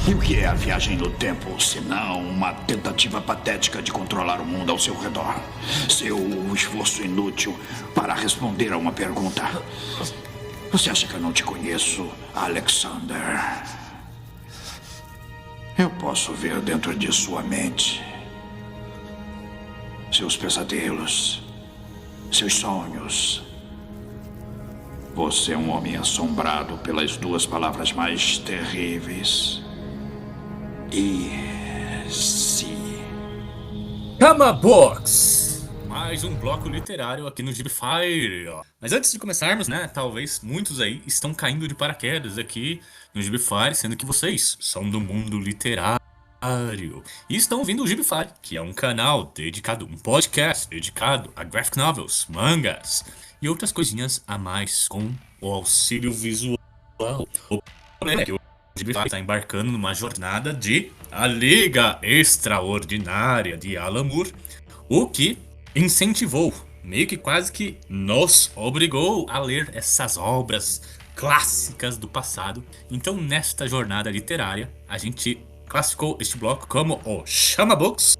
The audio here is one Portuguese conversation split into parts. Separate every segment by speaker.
Speaker 1: E o que é a viagem no tempo, senão uma tentativa patética de controlar o mundo ao seu redor? Seu esforço inútil para responder a uma pergunta. Você acha que eu não te conheço, Alexander? Eu posso ver dentro de sua mente. Seus pesadelos. Seus sonhos. Você é um homem assombrado pelas duas palavras mais terríveis. E se...
Speaker 2: Cama Box! Mais um bloco literário aqui no Gibify. Mas antes de começarmos, né, talvez muitos aí estão caindo de paraquedas aqui no Gibify, sendo que vocês são do mundo literário. E estão ouvindo o Gibify, que é um canal dedicado, um podcast dedicado a graphic novels, mangas e outras coisinhas a mais com o auxílio visual. O problema é que o Gibify está embarcando numa jornada de A Liga Extraordinária de Alan Moore, o que incentivou, meio que quase que nos obrigou a ler essas obras clássicas do passado. Então, nesta jornada literária, a gente classificou este bloco como o Chama Books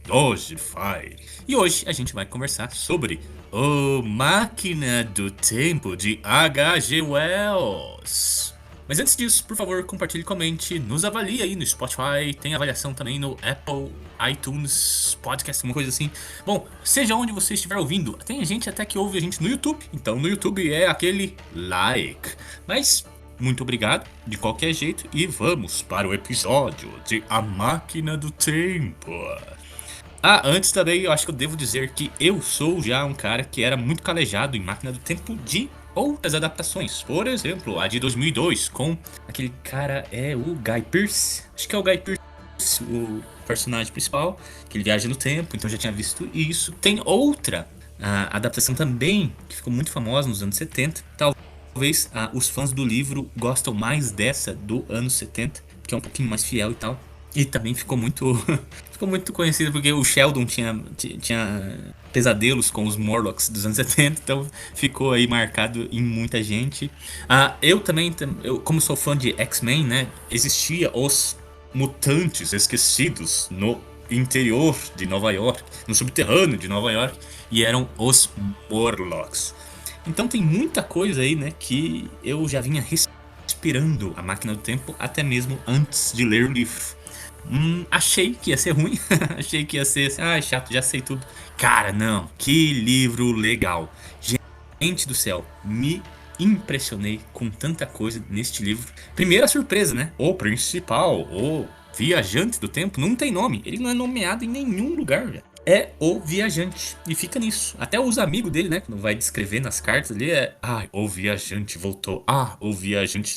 Speaker 2: do Gibify. E hoje a gente vai conversar sobre O Máquina do Tempo de H.G. Wells. Mas antes disso, por favor, compartilhe, comente, nos avalie aí no Spotify, tem avaliação também no Apple, iTunes, Podcast, uma coisa assim. Bom, seja onde você estiver ouvindo, tem gente até que ouve a gente no YouTube, então no YouTube é aquele like. Mas muito obrigado de qualquer jeito e vamos para o episódio de A Máquina do Tempo. Antes também eu acho que eu devo dizer que eu sou já um cara que era muito calejado em Máquina do Tempo de outras adaptações. Por exemplo, a de 2002 com aquele cara, o Guy Pearce. Acho que é o Guy Pearce, o personagem principal, que ele viaja no tempo, então já tinha visto isso. Tem outra adaptação também, que ficou muito famosa nos anos 70. Talvez os fãs do livro gostam mais dessa do anos 70, que é um pouquinho mais fiel e tal. E também ficou muito ficou muito conhecido porque o Sheldon tinha pesadelos com os Morlocks dos anos 70, então ficou aí marcado em muita gente. Eu também, como sou fã de X-Men, né, existia os mutantes esquecidos no interior de Nova York, no subterrâneo de Nova York, e eram os Morlocks. Então tem muita coisa aí, né, que eu já vinha respirando A Máquina do Tempo até mesmo antes de ler o livro. Achei que ia ser ruim, achei que ia ser assim, chato, já sei tudo. Cara, não, que livro legal. Gente do céu, me impressionei com tanta coisa neste livro. Primeira surpresa, né? O principal, o viajante do tempo, não tem nome. Ele não é nomeado em nenhum lugar, velho. É o viajante. E fica nisso. Até os amigos dele, né? Quando vai descrever nas cartas ali, o viajante voltou. O viajante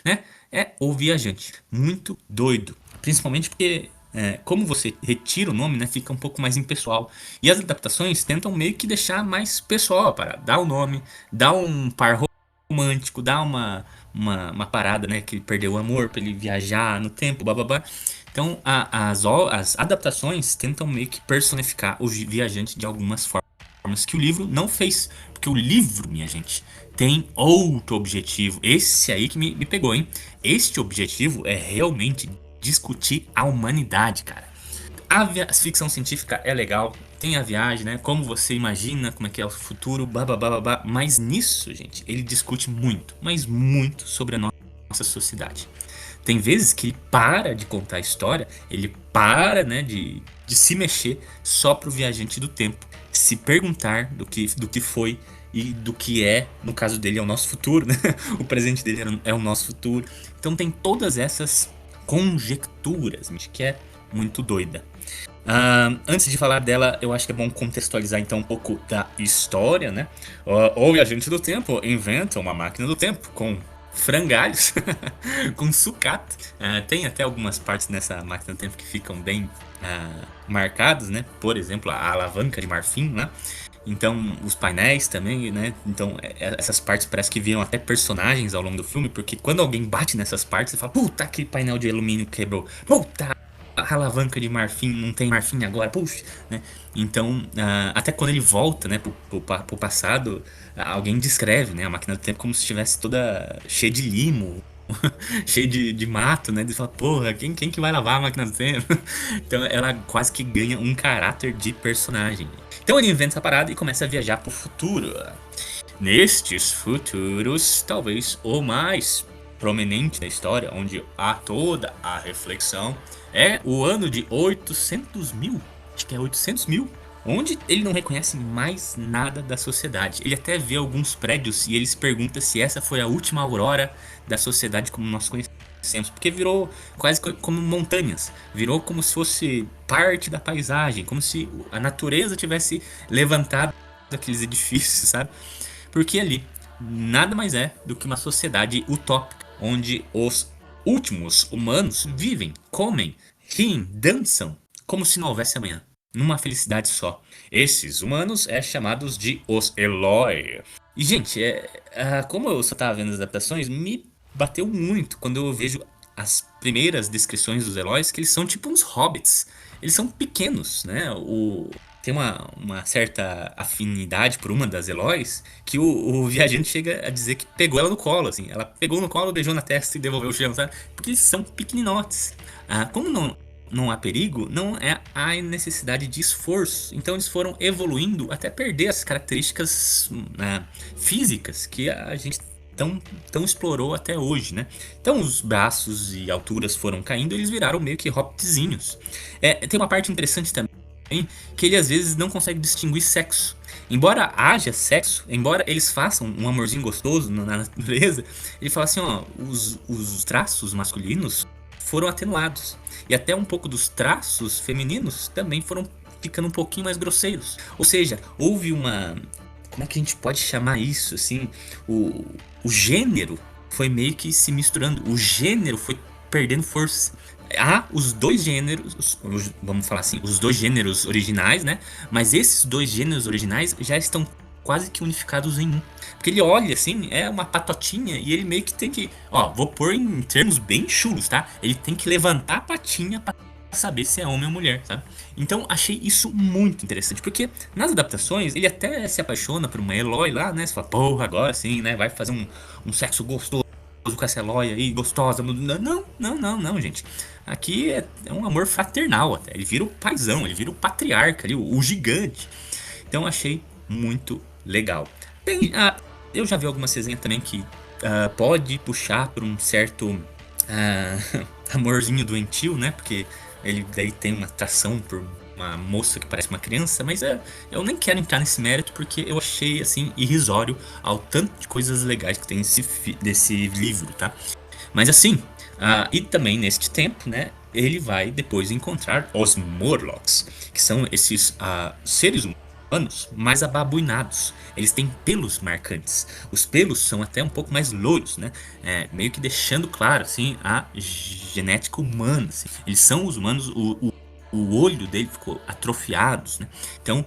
Speaker 2: né? É o viajante. Muito doido. Principalmente porque, como você retira o nome, né? Fica um pouco mais impessoal. E as adaptações tentam meio que deixar mais pessoal para dar o nome, dar um par romântico, dar uma parada, né? Que ele perdeu o amor pra ele viajar no tempo, bababá. Então, as adaptações tentam meio que personificar o viajante de algumas formas que o livro não fez. Porque o livro, minha gente, tem outro objetivo. Esse aí que me pegou, hein? Este objetivo é realmente discutir a humanidade, cara. A ficção científica é legal, tem a viagem, né? Como você imagina, como é que é o futuro, bababá. Mas nisso, gente, ele discute muito, mas muito sobre a nossa sociedade. Tem vezes que ele para de contar a história, ele para, né, de se mexer só pro viajante do tempo se perguntar do que foi e do que é, no caso dele, é o nosso futuro, né? O presente dele é o nosso futuro. Então tem todas essas conjecturas, que é muito doida. Antes de falar dela, eu acho que é bom contextualizar então um pouco da história, né? O viajante do tempo inventa uma máquina do tempo com frangalhos, com sucata. Tem até algumas partes nessa máquina do tempo que ficam bem marcadas, né? Por exemplo, a alavanca de marfim, né? Então, os painéis também, né? Então, essas partes parece que viram até personagens ao longo do filme, porque quando alguém bate nessas partes, você fala, puta, aquele painel de alumínio quebrou. Puta, a alavanca de marfim, não tem marfim agora, puxa, né? Então, até quando ele volta, né, pro passado, alguém descreve, né, a máquina do tempo como se estivesse toda cheia de limo, cheio de mato, né? Ele fala, porra, quem que vai lavar a máquina do tempo? Então ela quase que ganha um caráter de personagem. Então ele inventa essa parada e começa a viajar pro futuro. Nestes futuros, talvez o mais prominente da história, onde há toda a reflexão, é o ano de 800 mil. Acho que é 800 mil. Onde ele não reconhece mais nada da sociedade. Ele até vê alguns prédios e ele se pergunta se essa foi a última aurora da sociedade como nós conhecemos. Porque virou quase como montanhas. Virou como se fosse parte da paisagem. Como se a natureza tivesse levantado aqueles edifícios, sabe? Porque ali nada mais é do que uma sociedade utópica, onde os últimos humanos vivem, comem, riem, dançam, como se não houvesse amanhã, numa felicidade só. Esses humanos é chamados de os Eloi. E gente, como eu só tava vendo as adaptações, me bateu muito quando eu vejo as primeiras descrições dos Eloys, que eles são tipo uns hobbits. Eles são pequenos, né? Tem uma certa afinidade por uma das Eloys, que o viajante chega a dizer que pegou ela no colo, assim. Ela pegou no colo, beijou na testa e devolveu o chão, sabe? Porque eles são pequeninotes. Como não há perigo, não é a necessidade de esforço. Então eles foram evoluindo até perder as características físicas que a gente tão explorou até hoje, né? Então os braços e alturas foram caindo, eles viraram meio que hobbitzinhos. Tem uma parte interessante também, que ele às vezes não consegue distinguir sexo. Embora haja sexo, embora eles façam um amorzinho gostoso na natureza, ele fala assim, ó, os traços masculinos foram atenuados. E até um pouco dos traços femininos também foram ficando um pouquinho mais grosseiros. Ou seja, houve uma... Como é que a gente pode chamar isso, assim? O gênero foi meio que se misturando. O gênero foi perdendo força. Há os dois gêneros, vamos falar assim, os dois gêneros originais, né? Mas esses dois gêneros originais já estão quase que unificados em um. Porque ele olha assim, é uma patotinha e ele meio que tem que, ó, vou pôr em termos bem chulos, tá? Ele tem que levantar a patinha pra saber se é homem ou mulher, sabe? Então achei isso muito interessante, porque nas adaptações ele até se apaixona por uma Eloy lá, né? Você fala, porra, agora sim, né? Vai fazer um sexo gostoso com essa Eloy aí, gostosa. Não, gente. Aqui é um amor fraternal até. Ele vira o paizão, ele vira o patriarca ali, o gigante. Então achei muito legal. Tem, eu já vi algumas resenhas também que pode puxar por um certo amorzinho doentio, né? Porque ele daí tem uma atração por uma moça que parece uma criança, mas eu nem quero entrar nesse mérito porque eu achei assim irrisório ao tanto de coisas legais que tem desse livro, tá? Mas assim, e também neste tempo, né? Ele vai depois encontrar os Morlocks, que são esses seres humanos mais ababuinados. Eles têm pelos marcantes. Os pelos são até um pouco mais loiros, né? Meio que deixando claro assim a genética humana. Assim. Eles são os humanos. O olho dele ficou atrofiado, né? Então,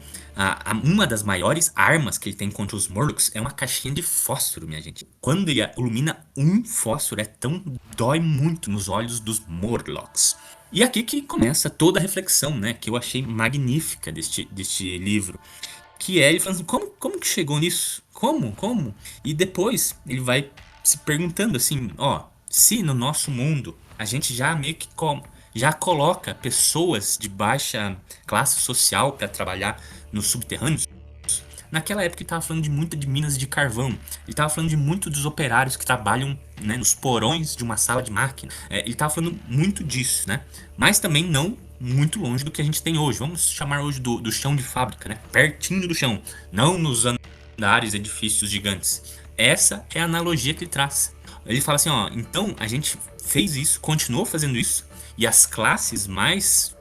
Speaker 2: uma das maiores armas que ele tem contra os Morlocks é uma caixinha de fósforo, minha gente. Quando ele ilumina um fósforo, dói muito nos olhos dos Morlocks. E aqui que começa toda a reflexão, né? Que eu achei magnífica deste livro. Que é ele falando assim, como que chegou nisso? Como? E depois ele vai se perguntando assim, ó, se no nosso mundo a gente já meio que já coloca pessoas de baixa classe social para trabalhar nos subterrâneos. Naquela época ele estava falando de minas de carvão. Ele estava falando de muito dos operários que trabalham, né, nos porões de uma sala de máquina. Ele estava falando muito disso, né? Mas também não muito longe do que a gente tem hoje. Vamos chamar hoje do chão de fábrica, né? Pertinho do chão, não nos andares, edifícios gigantes. Essa é a analogia que ele traz. Ele fala assim, ó, então a gente fez isso, continuou fazendo isso, e as classes mais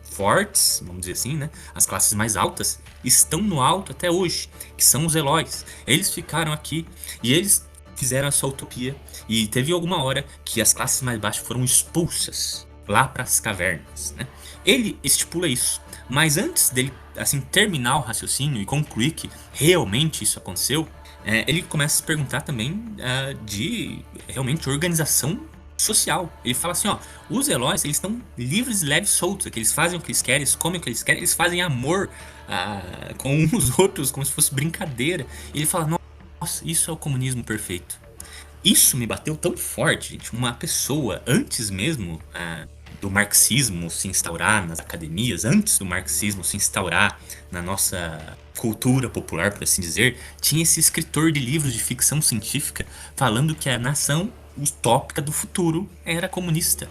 Speaker 2: fortes, vamos dizer assim, né? As classes mais altas estão no alto até hoje, que são os Eloys. Eles ficaram aqui e eles fizeram essa utopia. E teve alguma hora que as classes mais baixas foram expulsas lá para as cavernas, né? Ele estipula isso, mas antes dele assim terminar o raciocínio e concluir que realmente isso aconteceu, ele começa a se perguntar também de realmente organização social. Ele fala assim, ó, os Eloys, eles estão livres, leves, soltos, que eles fazem o que eles querem, eles comem o que eles querem, eles fazem amor com uns outros, como se fosse brincadeira. E ele fala, nossa, isso é o comunismo perfeito. Isso me bateu tão forte, gente. Uma pessoa, antes mesmo do marxismo se instaurar nas academias, antes do marxismo se instaurar na nossa cultura popular, por assim dizer, tinha esse escritor de livros de ficção científica falando que a nação utópica do futuro era comunista.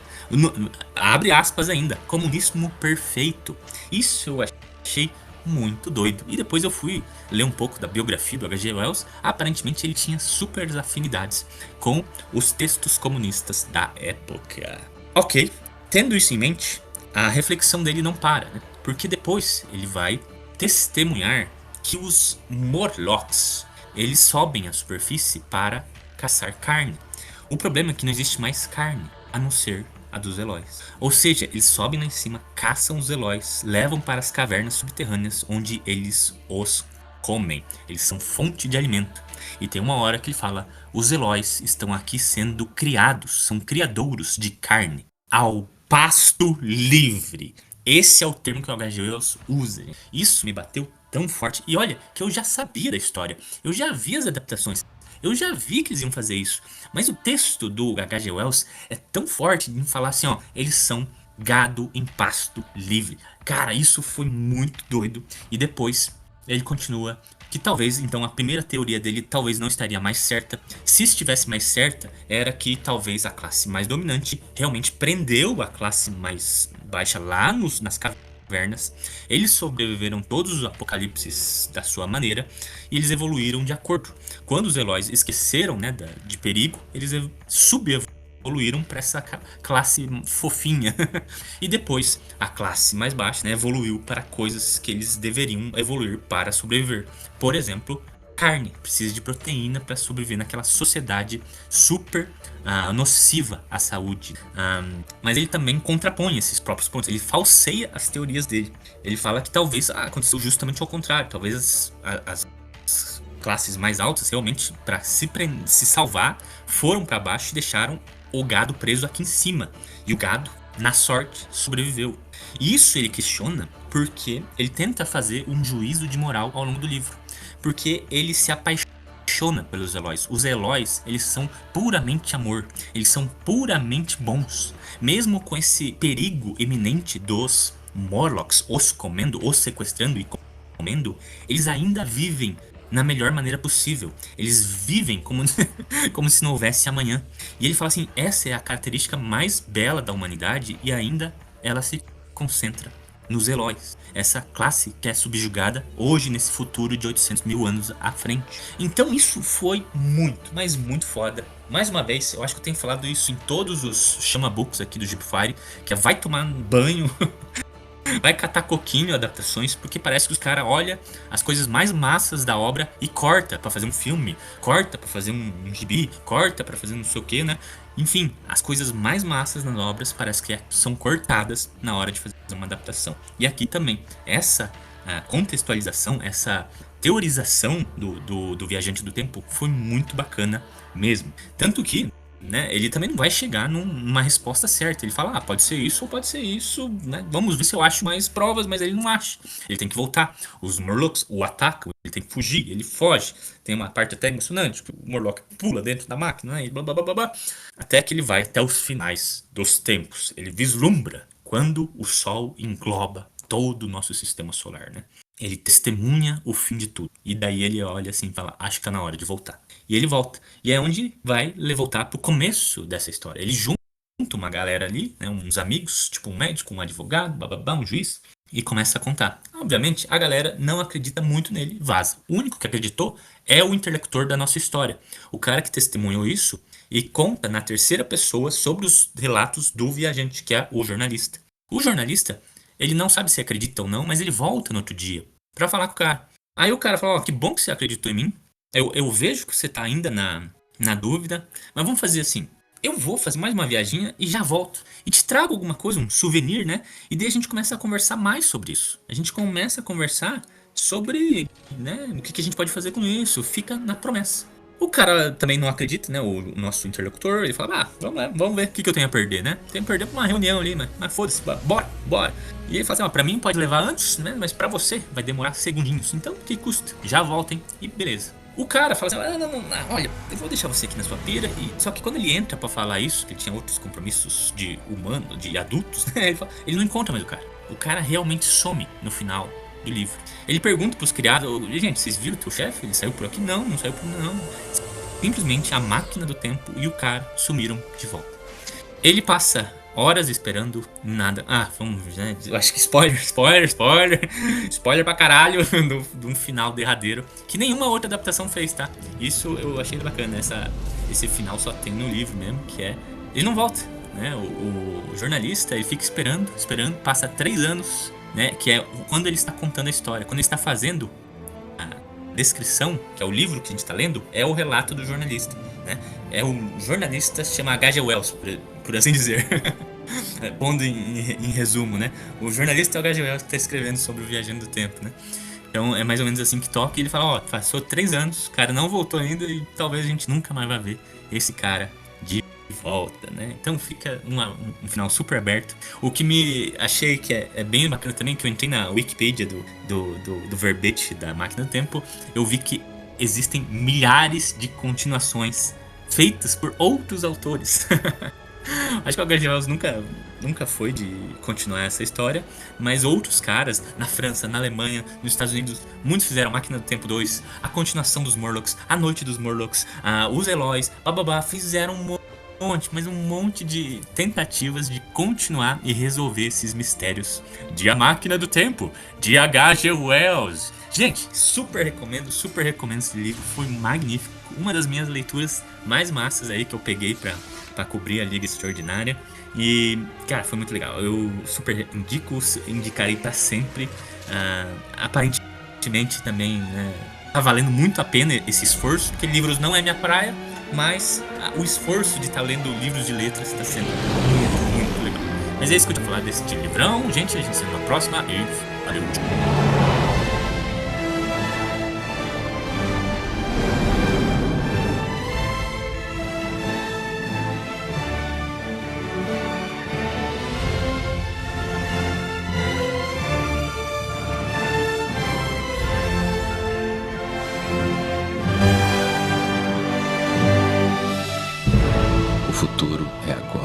Speaker 2: Abre aspas ainda, comunismo perfeito. Isso eu achei muito doido. E depois eu fui ler um pouco da biografia do H.G. Wells. Aparentemente ele tinha super afinidades com os textos comunistas da época. Ok, tendo isso em mente, a reflexão dele não para, né? Porque depois ele vai testemunhar que os Morlocks, eles sobem à superfície para caçar carne. O problema é que não existe mais carne, a não ser a dos Eloys. Ou seja, eles sobem lá em cima, caçam os Eloys, levam para as cavernas subterrâneas onde eles os comem. Eles são fonte de alimento. E tem uma hora que ele fala: os Eloys estão aqui sendo criados, são criadouros de carne ao pasto livre. Esse é o termo que o H.G. Wells usa. Isso me bateu tão forte. E olha, que eu já sabia da história. Eu já vi as adaptações. Eu já vi que eles iam fazer isso. Mas o texto do H.G. Wells é tão forte de falar assim, ó, eles são gado em pasto livre. Cara, isso foi muito doido. E depois ele continua que talvez, então, a primeira teoria dele talvez não estaria mais certa. Se estivesse mais certa, era que talvez a classe mais dominante realmente prendeu a classe mais baixa lá nas cavernas. Eles sobreviveram todos os apocalipses da sua maneira e eles evoluíram de acordo. Quando os Eloys esqueceram, né, de perigo, eles subevoluíram para essa classe fofinha. E depois a classe mais baixa, né, evoluiu para coisas que eles deveriam evoluir para sobreviver. Por exemplo, carne, precisa de proteína para sobreviver naquela sociedade super nociva à saúde. Mas ele também contrapõe esses próprios pontos, ele falseia as teorias dele. Ele fala que talvez aconteceu justamente ao contrário, talvez as classes mais altas realmente, para se salvar, foram para baixo e deixaram o gado preso aqui em cima. E o gado, na sorte, sobreviveu. E isso ele questiona porque ele tenta fazer um juízo de moral ao longo do livro. Porque ele se apaixona pelos Eloys. Os Eloys, eles são puramente amor. Eles são puramente bons. Mesmo com esse perigo iminente dos Morlocks os comendo, os sequestrando e comendo, eles ainda vivem na melhor maneira possível. Eles vivem como, como se não houvesse amanhã. E ele fala assim, essa é a característica mais bela da humanidade e ainda ela se concentra nos Eloys. Essa classe que é subjugada hoje nesse futuro de 800 mil anos à frente. Então isso foi muito, mas muito foda. Mais uma vez, eu acho que eu tenho falado isso em todos os chamabooks aqui do Jeepfire, que é vai tomar um banho... Vai catar coquinho adaptações, porque parece que os caras olham as coisas mais massas da obra e corta pra fazer um filme, corta pra fazer um gibi, corta pra fazer não sei o que, né? Enfim, as coisas mais massas nas obras parece que são cortadas na hora de fazer uma adaptação. E aqui também, essa contextualização, essa teorização do Viajante do Tempo foi muito bacana mesmo. Tanto que, né, ele também não vai chegar numa resposta certa. Ele fala, pode ser isso ou pode ser isso, né? Vamos ver se eu acho mais provas, mas ele não acha. Ele tem que voltar. Os Morlocks o atacam, ele tem que fugir, ele foge. Tem uma parte até emocionante, que o Morlock pula dentro da máquina, né? E blá, blá, blá, blá, blá. Até que ele vai até os finais dos tempos. Ele vislumbra quando o Sol engloba todo o nosso sistema solar, né? Ele testemunha o fim de tudo. E daí ele olha assim e fala, acho que tá na hora de voltar. E ele volta. E é onde vai voltar pro começo dessa história. Ele junta uma galera ali, né, uns amigos, tipo um médico, um advogado, bababá, um juiz, e começa a contar. Obviamente, a galera não acredita muito nele, vaza. O único que acreditou é o interlocutor da nossa história. O cara que testemunhou isso e conta na terceira pessoa sobre os relatos do viajante, que é o jornalista. O jornalista, ele não sabe se acredita ou não, mas ele volta no outro dia pra falar com o cara. Aí o cara fala, que bom que você acreditou em mim. Eu vejo que você tá ainda na dúvida, mas vamos fazer assim. Eu vou fazer mais uma viaginha e já volto. E te trago alguma coisa, um souvenir, né? E daí a gente começa a conversar mais sobre isso. A gente começa a conversar sobre, né, o que a gente pode fazer com isso. Fica na promessa. O cara também não acredita, né? O nosso interlocutor, ele fala, vamos lá, vamos ver o que eu tenho a perder, né? Tenho a perder pra uma reunião ali, mas foda-se, bora. E ele fala assim, pra mim pode levar antes, né? Mas pra você vai demorar segundinhos. Então, o que custa? Já voltem e beleza. O cara fala assim, não, olha, eu vou deixar você aqui na sua pira. Só que quando ele entra pra falar isso, que ele tinha outros compromissos de humano, de adultos, né, ele não encontra mais o cara. O cara realmente some no final do livro. Ele pergunta pros criados, gente, vocês viram o teu chefe? Ele saiu por aqui? Não, não saiu por não. Simplesmente a máquina do tempo e o cara sumiram de volta. Ele passa horas esperando nada. Vamos, né? Eu acho que spoiler pra caralho de um final derradeiro que nenhuma outra adaptação fez, tá? Isso eu achei bacana. Esse final só tem no livro mesmo, que é ele não volta, né? O jornalista ele fica esperando, passa 3 anos, né? Que é quando ele está contando a história, quando ele está fazendo a descrição, que é o livro que a gente está lendo, é o relato do jornalista, né? É o jornalista se chama H.G. Wells, por assim dizer. Pondo em resumo, né? O jornalista é o H.G. Wells que está escrevendo sobre o Viajando do Tempo, né? Então é mais ou menos assim que toca. E ele fala, passou 3 anos, o cara não voltou ainda e talvez a gente nunca mais vai ver esse cara de volta, né? Então fica um final super aberto. O que me achei que é bem bacana também, que eu entrei na Wikipedia do verbete da Máquina do Tempo, eu vi que existem milhares de continuações feitas por outros autores. Acho que o H.G. Wells nunca foi de continuar essa história, mas outros caras, na França, na Alemanha, nos Estados Unidos, muitos fizeram Máquina do Tempo 2, a continuação dos Morlocks, a Noite dos Morlocks, os Eloys, fizeram um monte de tentativas de continuar e resolver esses mistérios de A Máquina do Tempo, de H.G. Wells. Gente, super recomendo esse livro, foi magnífico, uma das minhas leituras mais massas aí que eu peguei pra cobrir a Liga Extraordinária. E, cara, foi muito legal. Eu super indicarei pra sempre. Aparentemente também, né, tá valendo muito a pena esse esforço, porque livros não é minha praia, mas o esforço de estar lendo livros de letras está sendo muito, muito legal. Mas é isso que eu tinha falado desse livrão, gente. A gente se vê na próxima e valeu!
Speaker 3: O futuro é agora.